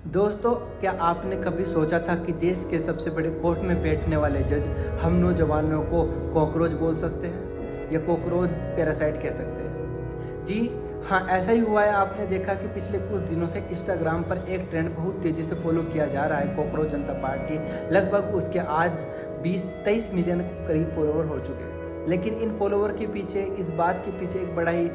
दोस्तों, क्या आपने कभी सोचा था कि देश के सबसे बड़े कोर्ट में बैठने वाले जज हम नौजवानों को कॉकरोच बोल सकते हैं या कॉकरोच पैरासाइट कह सकते हैं? जी हाँ, ऐसा ही हुआ है। आपने देखा कि पिछले कुछ दिनों से इंस्टाग्राम पर एक ट्रेंड बहुत तेज़ी से फॉलो किया जा रहा है, कॉकरोच जनता पार्टी। लगभग उसके आज 20-23 मिलियन करीब फॉलोवर हो चुके हैं। लेकिन इन फॉलोवर के पीछे, इस बात के पीछे एक बड़ा ही,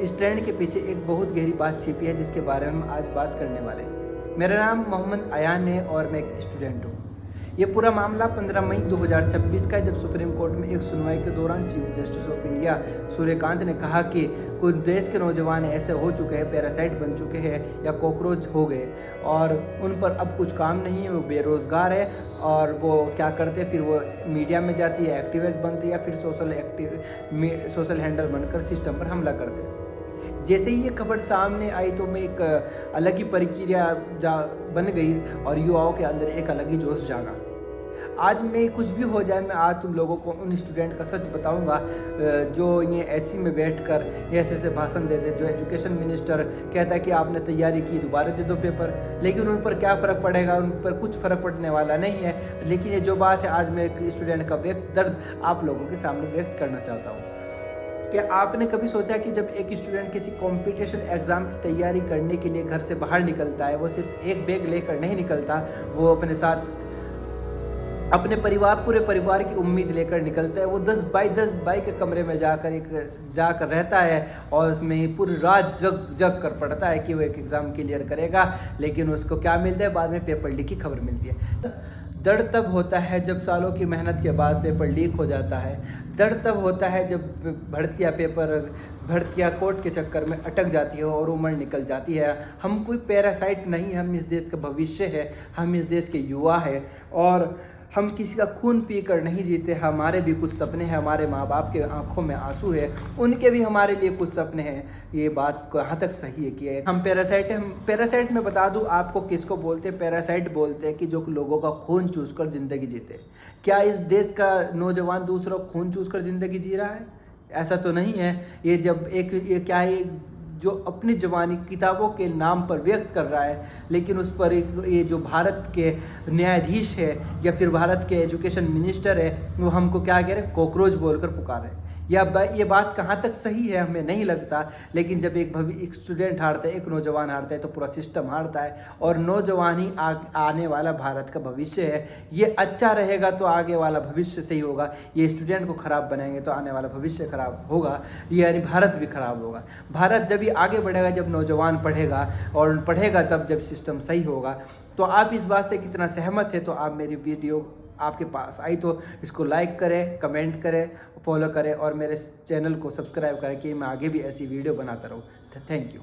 इस ट्रेंड के पीछे एक बहुत गहरी बात छिपी है, जिसके बारे में हम आज बात करने वाले हैं। मेरा नाम मोहम्मद अयान है और मैं एक स्टूडेंट हूँ। ये पूरा मामला 15 मई 2026 का है, जब सुप्रीम कोर्ट में एक सुनवाई के दौरान chief justice of India Suryakant ने कहा कि कुछ देश के नौजवान ऐसे हो चुके हैं, पैरासाइट बन चुके हैं या कॉकरोच हो गए और उन पर अब कुछ काम नहीं है, वो बेरोज़गार है और वो क्या करते, फिर वो मीडिया में जाती है, एक्टिवेट बनती है या फिर सोशल हैंडल बनकर सिस्टम पर हमला करते हैं। जैसे ही ये खबर सामने आई तो मैं एक अलग ही प्रक्रिया बन गई और युवाओं के अंदर एक अलग ही जोश जागा। आज मैं कुछ भी हो जाए, मैं आज तुम लोगों को उन स्टूडेंट का सच बताऊंगा जो ये एसी में बैठकर ऐसे भाषण देते, जो एजुकेशन मिनिस्टर कहता है कि आपने तैयारी की, दोबारा दे दो पेपर, लेकिन उन पर क्या फ़र्क पड़ेगा, उन पर कुछ फ़र्क पड़ने वाला नहीं है। लेकिन ये जो बात है, आज मैं एक स्टूडेंट का दर्द आप लोगों के सामने व्यक्त करना चाहता हूँ। क्या आपने कभी सोचा कि जब एक स्टूडेंट किसी कंपटीशन एग्ज़ाम की तैयारी करने के लिए घर से बाहर निकलता है, वो सिर्फ एक बैग लेकर नहीं निकलता, वो अपने साथ अपने पूरे परिवार की उम्मीद लेकर निकलता है। वो 10 बाई 10 बाई के कमरे में जाकर रहता है और उसमें पूरी रात जग कर पढ़ता है कि वो एक एग्ज़ाम क्लियर करेगा। लेकिन उसको क्या मिलता है, बाद में पेपर लीक की खबर मिलती है। दर्द तब होता है जब सालों की मेहनत के बाद पेपर लीक हो जाता है। दर्द तब होता है जब भर्तियाँ कोर्ट के चक्कर में अटक जाती है और उम्र निकल जाती है। हम कोई पैरासाइट नहीं, हम इस देश का भविष्य है, हम इस देश के युवा है और हम किसी का खून पी कर नहीं जीते। हमारे भी कुछ सपने हैं, हमारे माँ बाप के आंखों में आंसू है, उनके भी हमारे लिए कुछ सपने हैं। ये बात कहाँ तक सही है कि हम पैरासाइट हैं? हम पैरासाइट में बता दूँ आपको किसको बोलते हैं। पैरासाइट बोलते हैं कि जो लोगों का खून चूस कर ज़िंदगी जीते। क्या इस देश का नौजवान दूसरों खून चूस कर ज़िंदगी जी रहा है? ऐसा तो नहीं है। ये क्या है, जो अपनी जवानी किताबों के नाम पर व्यक्त कर रहा है, लेकिन उस पर ये जो भारत के न्यायाधीश है या फिर भारत के एजुकेशन मिनिस्टर है, वो हमको क्या कह रहे हैं, कॉकरोच बोलकर पुकार रहे हैं। ये बात कहाँ तक सही है हमें नहीं लगता। लेकिन जब एक स्टूडेंट हारता है, एक नौजवान हारता है, तो पूरा सिस्टम हारता है। और नौजवान ही आने वाला भारत का भविष्य है। ये अच्छा रहेगा तो आगे वाला भविष्य सही होगा। ये स्टूडेंट को ख़राब बनाएंगे तो आने वाला भविष्य ख़राब होगा, यानी भारत भी ख़राब होगा। भारत जब भी आगे बढ़ेगा जब नौजवान पढ़ेगा, और पढ़ेगा तब जब सिस्टम सही होगा। तो आप इस बात से कितना सहमत है, तो आप मेरी वीडियो आपके पास आई तो इसको लाइक करें, कमेंट करें, फॉलो करें और मेरे चैनल को सब्सक्राइब करें कि मैं आगे भी ऐसी वीडियो बनाता रहूँ। Thank you.